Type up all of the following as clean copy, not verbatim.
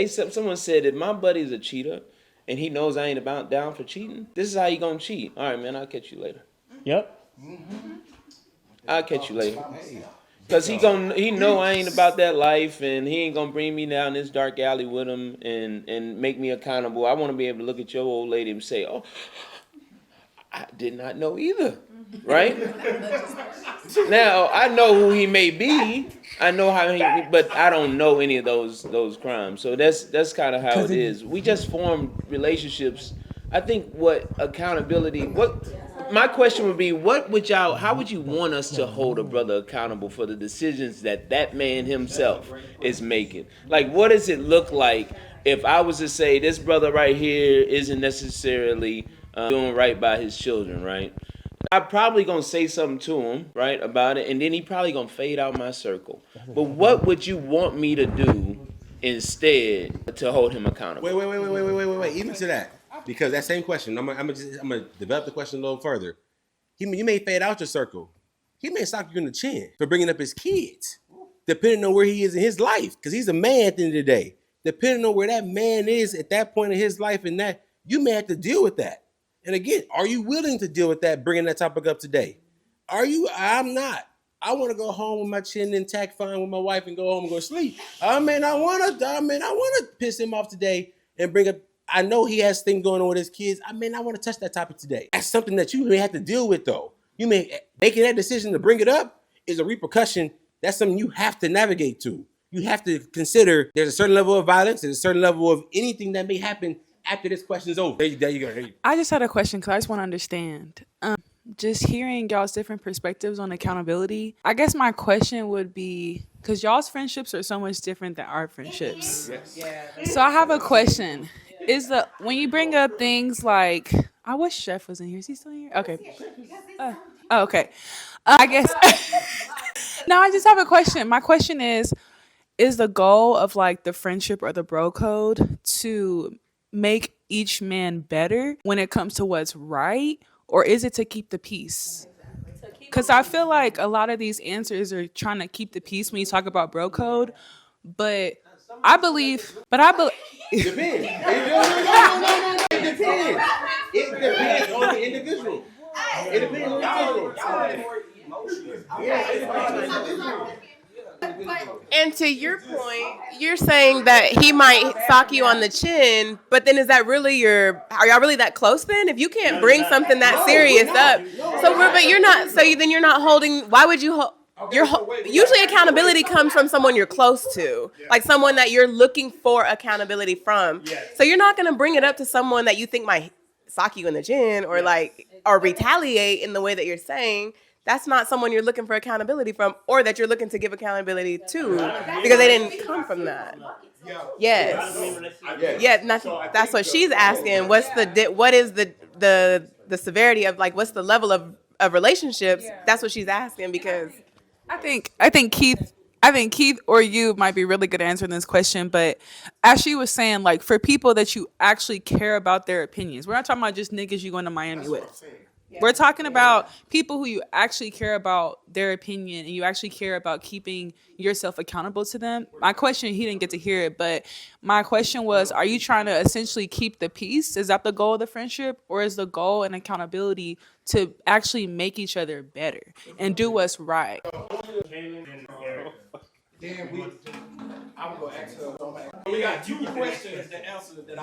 someone said, if my buddy's a cheater and he knows I ain't about down for cheating, this is how you gonna cheat. All right, man, I'll catch you later. Yep. I'll catch you later. Cause he know I ain't about that life, and he ain't gonna bring me down this dark alley with him and make me accountable. I want to be able to look at your old lady and say, "Oh, I did not know either." Right? Now I know who he may be. I know how but I don't know any of those crimes. So that's kind of how it is. We just form relationships. I think what accountability. My question would be, how would you want us to hold a brother accountable for the decisions that man himself is making? Like, what does it look like if I was to say this brother right here isn't necessarily doing right by his children, right? I'm probably gonna say something to him, right, about it, and then he probably gonna fade out my circle. But what would you want me to do instead to hold him accountable? Wait. Even to that, because that same question, I'm gonna develop the question a little further. You may fade out your circle. He may sock you in the chin for bringing up his kids, depending on where he is in his life, because he's a man at the end of the day. Depending on where that man is at that point in his life, and that you may have to deal with that. And again, are you willing to deal with that, bringing that topic up today? Are you? I'm not. I want to go home with my chin intact, fine with my wife, and go home and go to sleep. I want to piss him off today and bring up. I know he has things going on with his kids. I want to touch that topic today. That's something that you may have to deal with, though. You may making that decision to bring it up is a repercussion. That's something you have to navigate to. You have to consider there's a certain level of violence, there's a certain level of anything that may happen after this question is over. There you go. I just had a question because I just want to understand. Just hearing y'all's different perspectives on accountability, I guess my question would be, because y'all's friendships are so much different than our friendships. Yes. Yeah. So I have a question. When you bring up things like, I wish Chef was in here. Is he still here? Okay. Okay. I guess. No, I just have a question. My question is the goal of like the friendship or the bro code to make each man better when it comes to what's right, or is it to keep the peace? Because I feel like a lot of these answers are trying to keep the peace when you talk about bro code, but I believe. It depends. No. It depends. It depends on the individual. It depends on the individual. Yeah, it depends on the individual. And to your point, you're saying that he might sock you on the chin, but then are y'all really that close then? If you can't bring something that serious up, you're not holding, why would you usually accountability comes from someone you're close to, like someone that you're looking for accountability from. So you're not going to bring it up to someone that you think might sock you in the chin or retaliate in the way that you're saying. That's not someone you're looking for accountability from, or that you're looking to give accountability to, because they didn't come from that. Yes. Yeah, that's what she's asking. What is the severity of, like, what's the level of relationships? That's what she's asking, because I think Keith or you might be really good at answering this question, but as she was saying, like, for people that you actually care about their opinions, we're not talking about just niggas you going to Miami with. We're talking about people who you actually care about their opinion and you actually care about keeping yourself accountable to them. My question, he didn't get to hear it, but my question was, are you trying to essentially keep the peace? Is that the goal of the friendship? Or is the goal and accountability to actually make each other better and do what's right? I'm going to ask her. We got two questions to answer that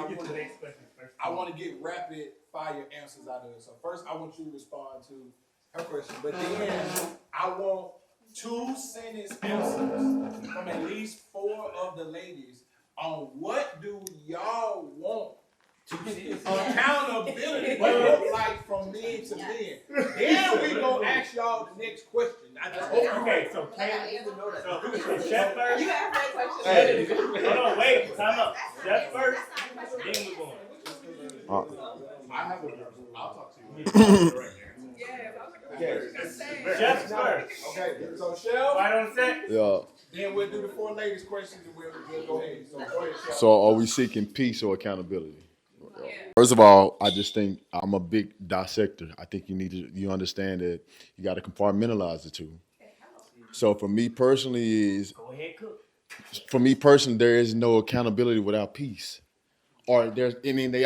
I want to get rapid fire answers out of it. So first, I want you to respond to her question, but then I want 2-sentence answers from at least 4 of the ladies on what do y'all want accountability look like from men to men. Then we gonna ask y'all the next question. Okay, so Chef first. You ask that question. Hold on, wait, time up. Chef first, then we going. I'll talk to you. Chef first. Okay, so Chef. Right on set. Yeah. Then we'll do the 4 ladies questions and we'll go ahead. So go ahead, Chef. So are we seeking peace or accountability? First of all, I just think I'm a big dissector. I think you understand that you got to compartmentalize the two. So for me personally For me personally, there is no accountability without peace. Or there's, and then they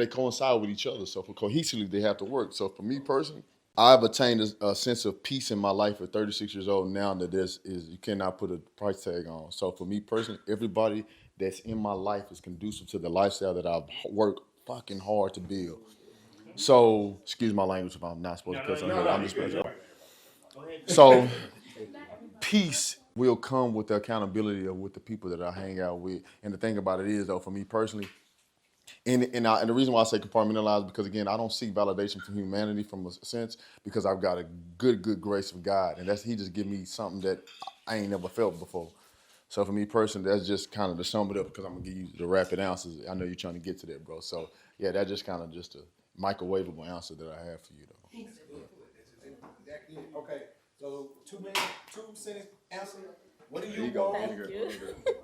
coincide with each other. So for cohesively, they have to work. So for me personally, I've attained a sense of peace in my life at 36 years old now that you cannot put a price tag on. So for me personally, everybody that's in my life is conducive to the lifestyle that I've worked fucking hard to build. So, excuse my language if I'm not supposed to cuss on here. I'm just So, peace will come with the accountability of with the people that I hang out with. And the thing about it is, though, for me personally, and the reason why I say compartmentalize, because again, I don't seek validation from humanity from a sense, because I've got a good grace of God, and he just give me something that I ain't never felt before. So for me personally, that's just kind of to sum it up, because I'm gonna give you the rapid answers. I know you're trying to get to that, bro. So yeah, that's just kind of just a microwavable answer that I have for you, though. Exactly. Okay. So 2 sentence answer. What do you want?